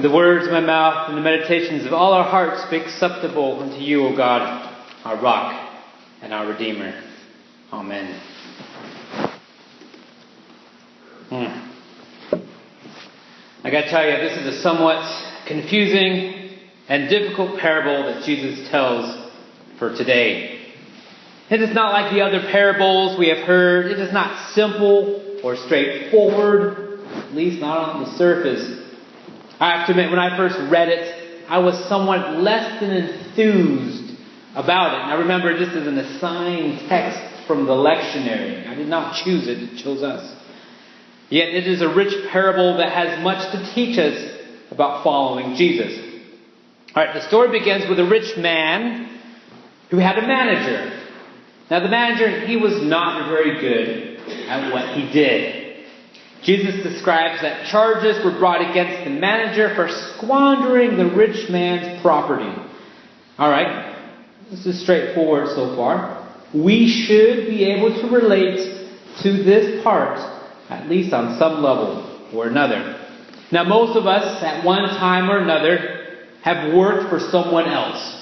the words of my mouth and the meditations of all our hearts be acceptable unto you, O God, our rock and our Redeemer. Amen. I got to tell you, this is a somewhat confusing and difficult parable that Jesus tells for today. It is not like the other parables we have heard. It is not simple or straightforward, at least not on the surface. I have to admit, when I first read it, I was somewhat less than enthused about it. And I remember this is an assigned text from the lectionary. I did not choose it, it chose us. Yet it is a rich parable that has much to teach us about following Jesus. Alright, the story begins with a rich man who had a manager. Now the manager, he was not very good at what he did. Jesus describes that charges were brought against the manager for squandering the rich man's property. Alright, this is straightforward so far. We should be able to relate to this part, at least on some level or another. Now most of us, at one time or another, have worked for someone else.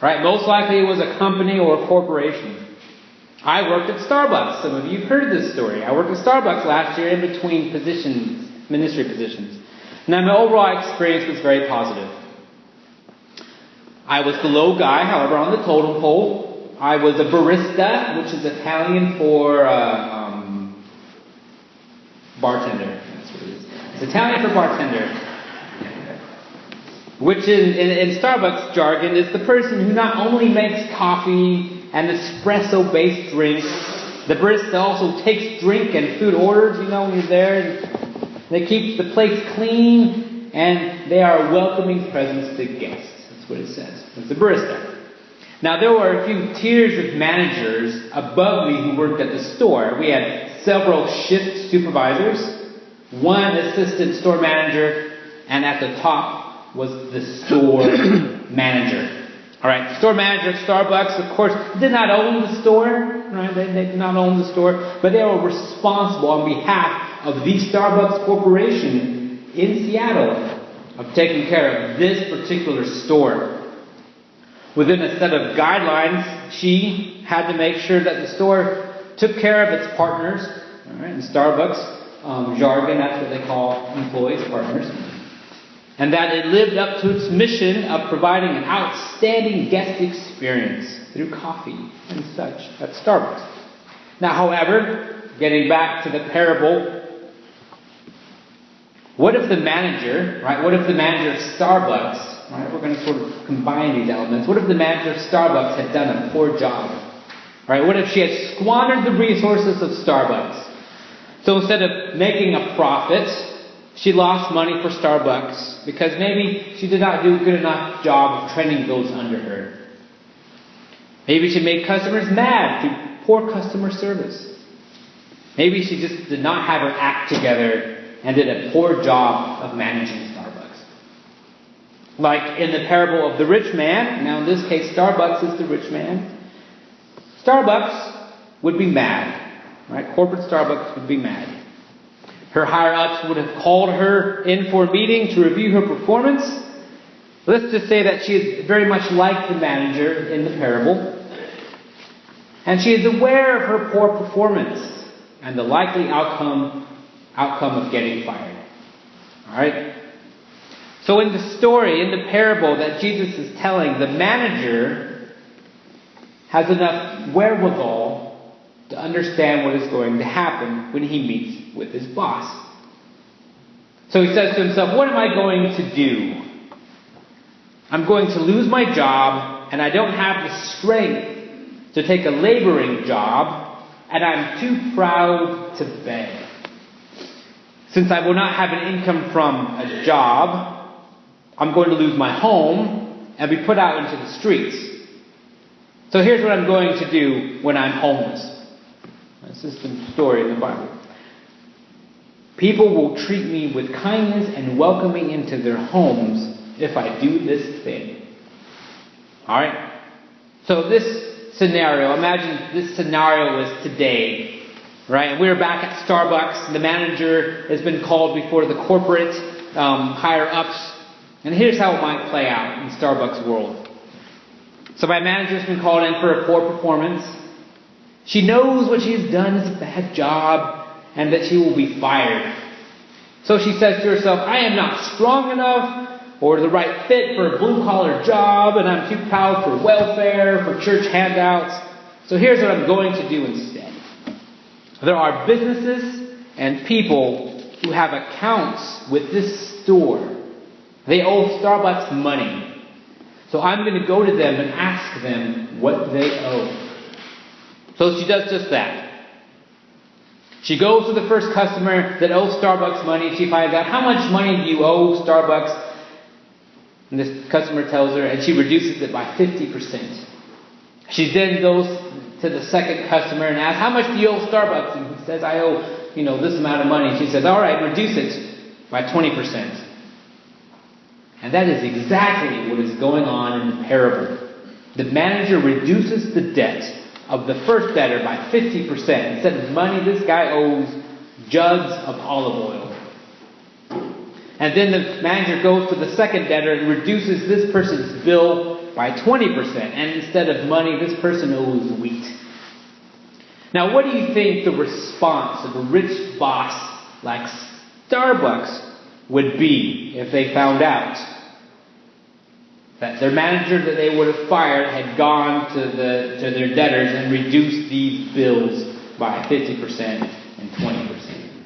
Right? Most likely it was a company or a corporation. I worked at Starbucks. Some of you have heard this story. I worked at Starbucks last year in between positions, ministry positions. Now my overall experience was very positive. I was the low guy, however, on the totem pole. I was a barista, which is Italian for bartender. That's what it is. It's Italian for bartender. Which in Starbucks jargon is the person who not only makes coffee and espresso based drinks, the barista also takes drink and food orders, when you're there. They keep the plates clean and they are a welcoming presence to guests. That's what it says. It's the barista. Now there were a few tiers of managers above me who worked at the store. We had several shift supervisors, one assistant store manager, and at the top was the store manager. Alright, the store manager at Starbucks, of course, did not own the store. Right? They did not own the store, but they were responsible on behalf of the Starbucks Corporation in Seattle of taking care of this particular store. Within a set of guidelines, she had to make sure that the store took care of its partners. Alright, in Starbucks jargon, that's what they call employees, partners. And that it lived up to its mission of providing an outstanding guest experience through coffee and such at Starbucks. Now, however, getting back to the parable, what if the manager, right? What if the manager of Starbucks, right? We're going to sort of combine these elements. What if the manager of Starbucks had done a poor job? Right? What if she had squandered the resources of Starbucks? So instead of making a profit, she lost money for Starbucks because maybe she did not do a good enough job of training those under her. Maybe she made customers mad through poor customer service. Maybe she just did not have her act together and did a poor job of managing Starbucks. Like in the parable of the rich man, now in this case Starbucks is the rich man. Starbucks would be mad, right? Corporate Starbucks would be mad. Her higher-ups would have called her in for a meeting to review her performance. Let's just say that she is very much like the manager in the parable. And she is aware of her poor performance and the likely outcome of getting fired. Alright? So in the story, in the parable that Jesus is telling, the manager has enough wherewithal to understand what is going to happen when he meets with his boss. So he says to himself, what am I going to do? I'm going to lose my job, and I don't have the strength to take a laboring job, and I'm too proud to beg. Since I will not have an income from a job, I'm going to lose my home and be put out into the streets. So here's what I'm going to do when I'm homeless. This is the story in the Bible. People will treat me with kindness and welcome me into their homes if I do this thing. Alright? So this scenario, imagine this scenario was today. Right? And we're back at Starbucks. The manager has been called before the corporate higher ups. And here's how it might play out in Starbucks world. So my manager's been called in for a poor performance. She knows what she's done is a bad job and that she will be fired. So she says to herself, I am not strong enough or the right fit for a blue-collar job, and I'm too proud for welfare, for church handouts. So here's what I'm going to do instead. There are businesses and people who have accounts with this store. They owe Starbucks money. So I'm going to go to them and ask them what they owe. So she does just that. She goes to the first customer that owes Starbucks money. She finds out, how much money do you owe Starbucks? And this customer tells her, and she reduces it by 50%. She then goes to the second customer and asks, how much do you owe Starbucks? And he says, I owe, this amount of money. She says, all right, reduce it by 20%. And that is exactly what is going on in the parable. The manager reduces the debt of the first debtor by 50%. Instead of money, this guy owes jugs of olive oil. And then the manager goes to the second debtor and reduces this person's bill by 20%. And instead of money, this person owes wheat. Now, what do you think the response of a rich boss like Starbucks would be if they found out that their manager that they would have fired had gone to their debtors and reduced these bills by 50% and 20%?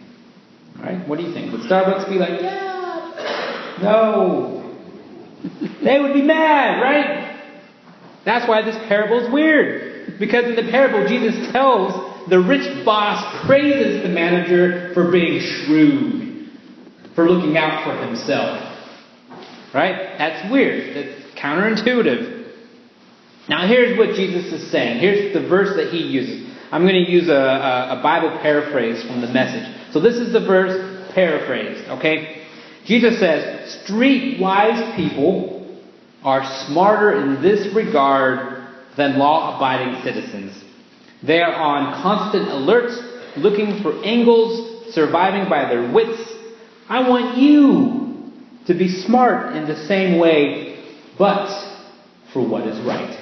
All right, what do you think? Would Starbucks be like, yeah, no? They would be mad, right? That's why this parable is weird. Because in the parable, Jesus tells the rich boss praises the manager for being shrewd, for looking out for himself. Right? That's weird. That's counterintuitive. Now here's what Jesus is saying. Here's the verse that he uses. I'm going to use a Bible paraphrase from the Message. So this is the verse paraphrased. Okay? Jesus says, street-wise people are smarter in this regard than law-abiding citizens. They are on constant alert, looking for angles, surviving by their wits. I want you to be smart in the same way, but for what is right.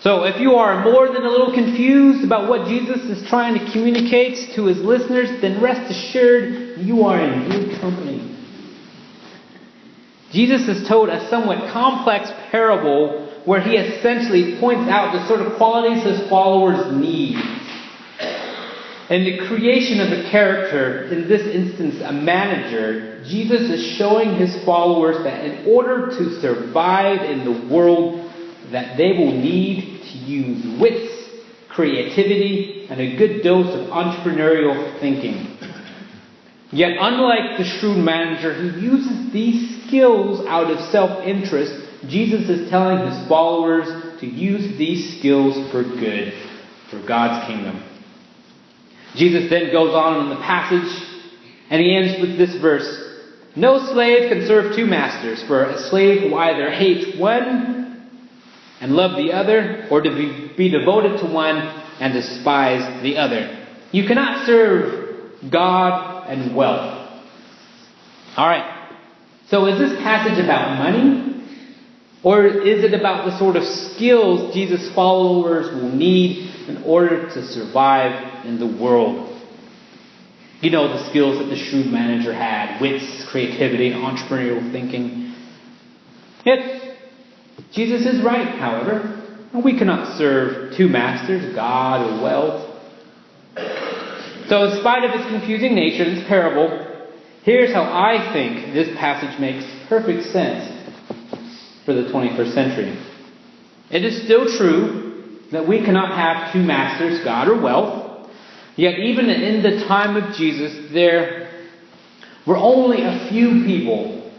So if you are more than a little confused about what Jesus is trying to communicate to his listeners, then rest assured you are in good company. Jesus has told a somewhat complex parable where he essentially points out the sort of qualities his followers need. In the creation of a character, in this instance a manager, Jesus is showing his followers that in order to survive in the world, that they will need to use wits, creativity, and a good dose of entrepreneurial thinking. Yet unlike the shrewd manager who uses these skills out of self-interest, Jesus is telling his followers to use these skills for good, for God's kingdom. Jesus then goes on in the passage, and he ends with this verse. No slave can serve two masters, for a slave will either hate one and love the other, or to be devoted to one and despise the other. You cannot serve God and wealth. Alright, so is this passage about money? Or is it about the sort of skills Jesus' followers will need in order to survive in the world? You know, the skills that the shrewd manager had. Wits, creativity, entrepreneurial thinking. Yet, Jesus is right, however. We cannot serve two masters, God or wealth. So in spite of its confusing nature, this parable, here's how I think this passage makes perfect sense for the 21st century. It is still true that we cannot have two masters, God or wealth. Yet even in the time of Jesus, there were only a few people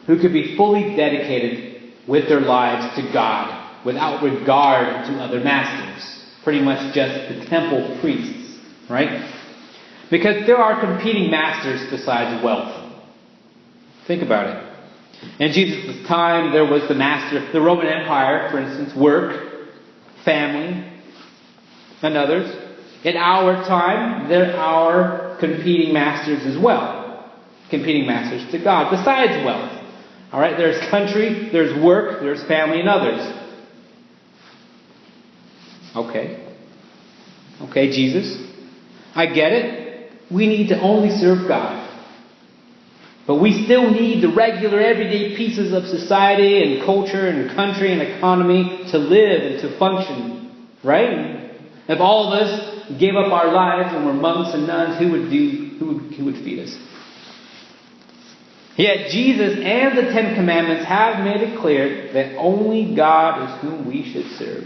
who could be fully dedicated with their lives to God without regard to other masters. Pretty much just the temple priests, right? Because there are competing masters besides wealth. Think about it. In Jesus' time, there was the master, the Roman Empire, for instance, work, family, and others. In our time, there are competing masters as well. competing masters to God, besides wealth. All right, there's country, there's work, there's family, and others. Okay, Jesus, I get it. We need to only serve God. But we still need the regular, everyday pieces of society and culture and country and economy to live and to function. Right? If all of us gave up our lives and were monks and nuns, who would feed us? Yet Jesus and the Ten Commandments have made it clear that only God is whom we should serve.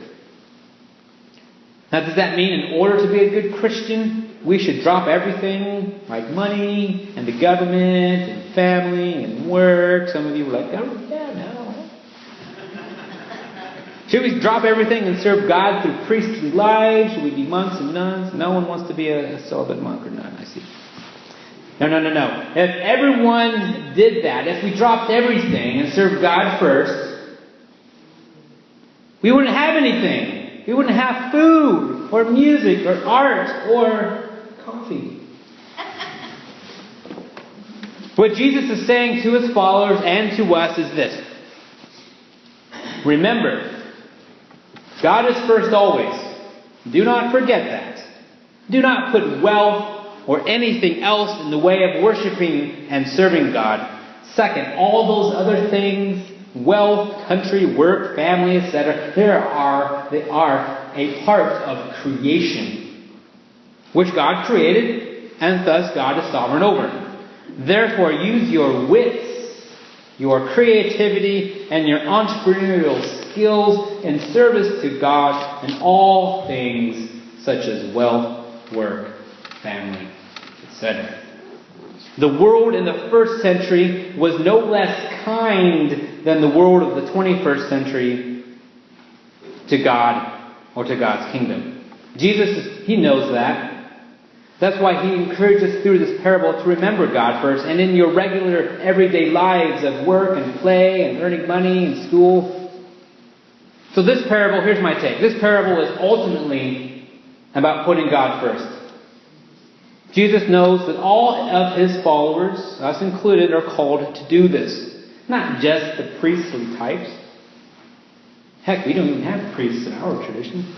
Now, does that mean in order to be a good Christian, we should drop everything like money and the government and family and work? Some of you were like, oh, yeah, no. Should we drop everything and serve God through priestly lives? Should we be monks and nuns? No one wants to be a celibate monk or nun, I see. No. If everyone did that, if we dropped everything and served God first, we wouldn't have anything. We wouldn't have food or music or art or coffee. What Jesus is saying to his followers and to us is this. Remember, God is first always. Do not forget that. Do not put wealth or anything else in the way of worshiping and serving God. Second, all those other things, wealth, country, work, family, etc., they are a part of creation, which God created, and thus God is sovereign over. Therefore, use your wits, your creativity, and your entrepreneurial skills in service to God in all things, such as wealth, work, family, etc. The world in the first century was no less kind than the world of the 21st century to God or to God's kingdom. Jesus, he knows that. That's why he encourages through this parable to remember God first, and in your regular everyday lives of work and play and earning money and school. So this parable, here's my take. This parable is ultimately about putting God first. Jesus knows that all of his followers, us included, are called to do this. Not just the priestly types. Heck, we don't even have priests in our tradition.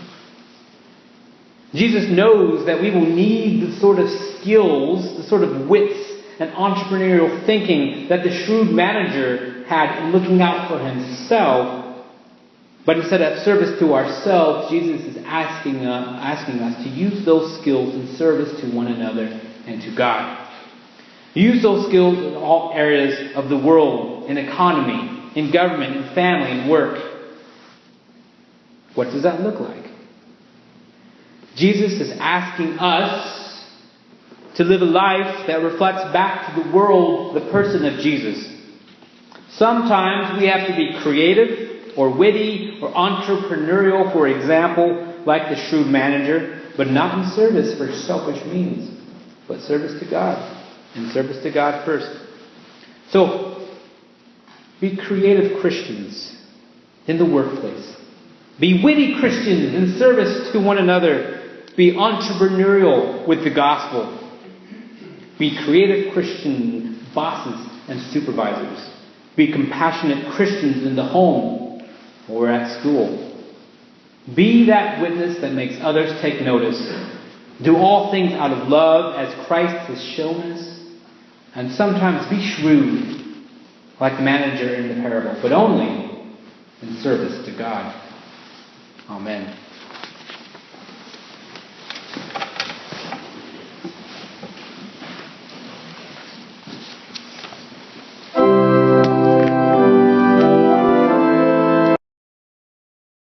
Jesus knows that we will need the sort of skills, the sort of wits and entrepreneurial thinking that the shrewd manager had in looking out for himself. But instead of service to ourselves, Jesus is asking us to use those skills in service to one another and to God. Use those skills in all areas of the world, in economy, in government, in family, in work. What does that look like? Jesus is asking us to live a life that reflects back to the world the person of Jesus. Sometimes we have to be creative or witty or entrepreneurial, for example, like the shrewd manager, but not in service for selfish means, but service to God, and service to God first. So, be creative Christians in the workplace. Be witty Christians in service to one another. Be entrepreneurial with the gospel. Be creative Christian bosses and supervisors. Be compassionate Christians in the home or at school. Be that witness that makes others take notice. Do all things out of love as Christ has shown us. And sometimes be shrewd, like the manager in the parable, but only in service to God. Amen.